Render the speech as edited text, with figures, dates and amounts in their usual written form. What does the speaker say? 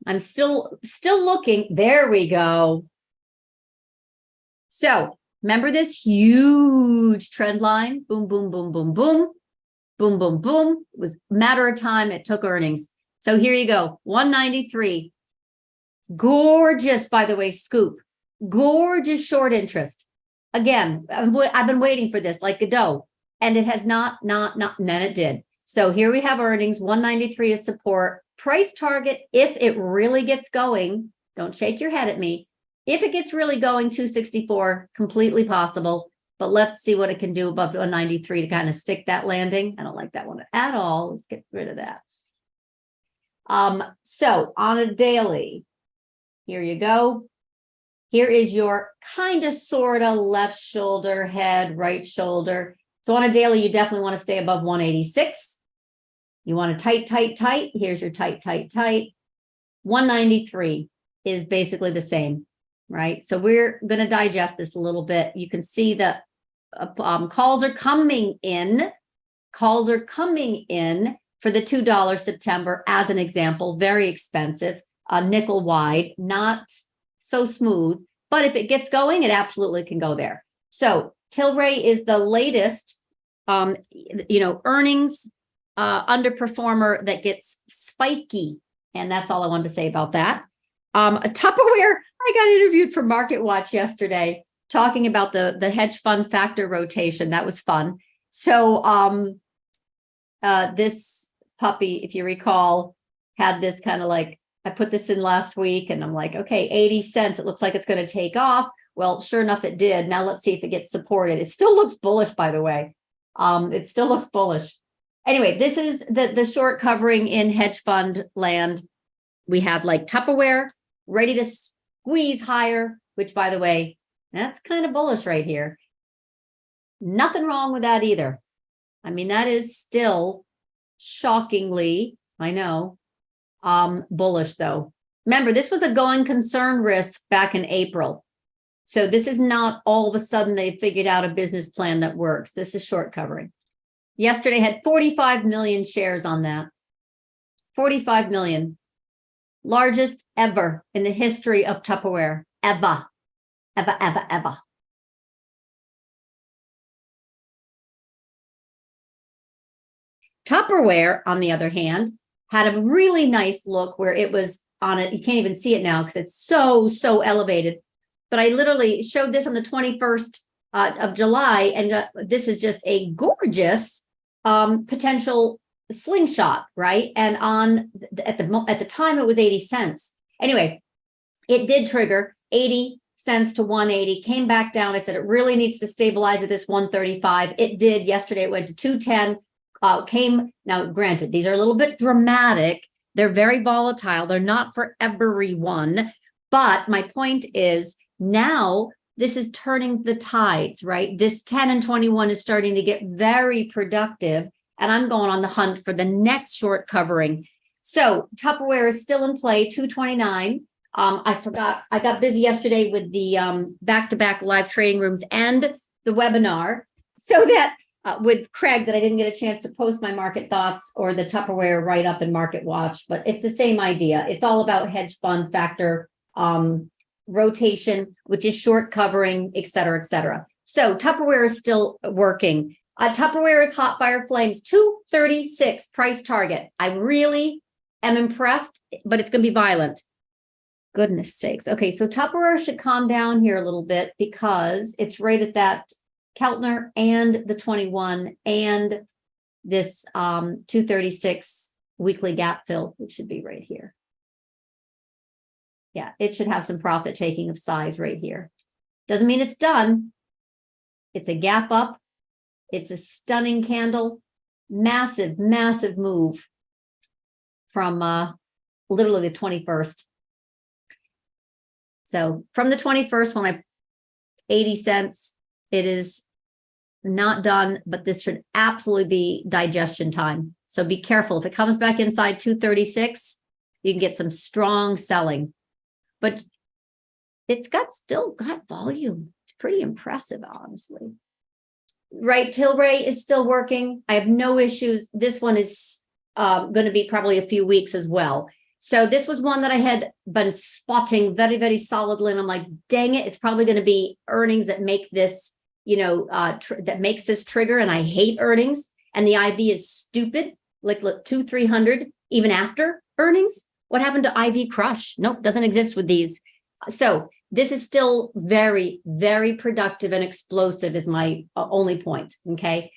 I'm still looking. There we go. So remember this huge trend line? Boom, boom, boom, boom, boom, boom, boom, boom. It was a matter of time. It took earnings. So here you go. 193. Gorgeous, by the way, scoop. Gorgeous short interest. Again, I've been waiting for this like Godot, and it has not, and then it did. So here we have earnings. 193 is support. Price target, if it really gets going, don't shake your head at me. If it gets really going, 264, completely possible. But let's see what it can do above 193 to kind of stick that landing. I don't like that one at all. Let's get rid of that. So on a daily, here you go. Here is your kind of sort of left shoulder, head, right shoulder. So on a daily, you definitely want to stay above 186. You want to tight, tight, tight. Here's your tight, tight, tight. 193 is basically the same, right? So we're going to digest this a little bit. You can see that calls are coming in. Calls are coming in for the $2 September as an example. Very expensive, nickel wide, not so smooth. But if it gets going, it absolutely can go there. So TLRY is the latest, earnings underperformer that gets spiky. And that's all I wanted to say about that. Tupperware, I got interviewed for Market Watch yesterday talking about the hedge fund factor rotation. That was fun. So this puppy, if you recall, had this kind of like, I put this in last week and I'm like, okay, 80 cents. It looks like it's going to take off. Well, sure enough, it did. Now let's see if it gets supported. It still looks bullish, by the way. It still looks bullish. Anyway, this is the short covering in hedge fund land. We have like Tupperware ready to squeeze higher, which, by the way, that's kind of bullish right here. Nothing wrong with that either. I mean, that is still shockingly, I know, bullish though. Remember, this was a going concern risk back in April. So this is not all of a sudden they figured out a business plan that works. This is short covering. Yesterday had 45 million shares on that. 45 million. Largest ever in the history of Tupperware. Ever. Ever, ever, ever. Tupperware, on the other hand, had a really nice look where it was on it. You can't even see it now because it's so elevated. But I literally showed this on the 21st of July, and this is just a gorgeous potential slingshot, right? And at the time it was 80 cents. Anyway, it did trigger 80 cents to 180, came back down. I said it really needs to stabilize at this 135. It did. Yesterday it went to 210. Now, granted, these are a little bit dramatic. They're very volatile. They're not for everyone. But my point is now this is turning the tides, right? This 10 and 21 is starting to get very productive. And I'm going on the hunt for the next short covering. So Tupperware is still in play, 229. I forgot, I got busy yesterday with the back-to-back live trading rooms and the webinar. So that with Craig that I didn't get a chance to post my market thoughts or the Tupperware write-up in Market Watch, but it's the same idea. It's all about hedge fund factor rotation, which is short covering, et cetera, et cetera. So Tupperware is still working. Tupperware is hot fire flames, 236 price target. I really am impressed, but it's going to be violent. Goodness sakes. Okay, so Tupperware should calm down here a little bit because it's right at that Keltner and the 21 and this 236 weekly gap fill, which should be right here. Yeah, it should have some profit taking of size right here. Doesn't mean it's done. It's a gap up. It's a stunning candle. Massive, massive move from literally the 21st. So from the 21st, when I 80 cents, it is not done, but this should absolutely be digestion time. So be careful. If it comes back inside 236, you can get some strong selling. But it's still got volume. It's pretty impressive, honestly. Right, TLRY is still working. I have no issues. This one is going to be probably a few weeks as well. So this was one that I had been spotting very, very solidly. And I'm like, dang it, it's probably going to be earnings that make this, that makes this trigger. And I hate earnings. And the IV is stupid. Like, look, 200-300, even after earnings. What happened to IV crush? Nope, doesn't exist with these. So this is still very, very productive and explosive is my only point. Okay.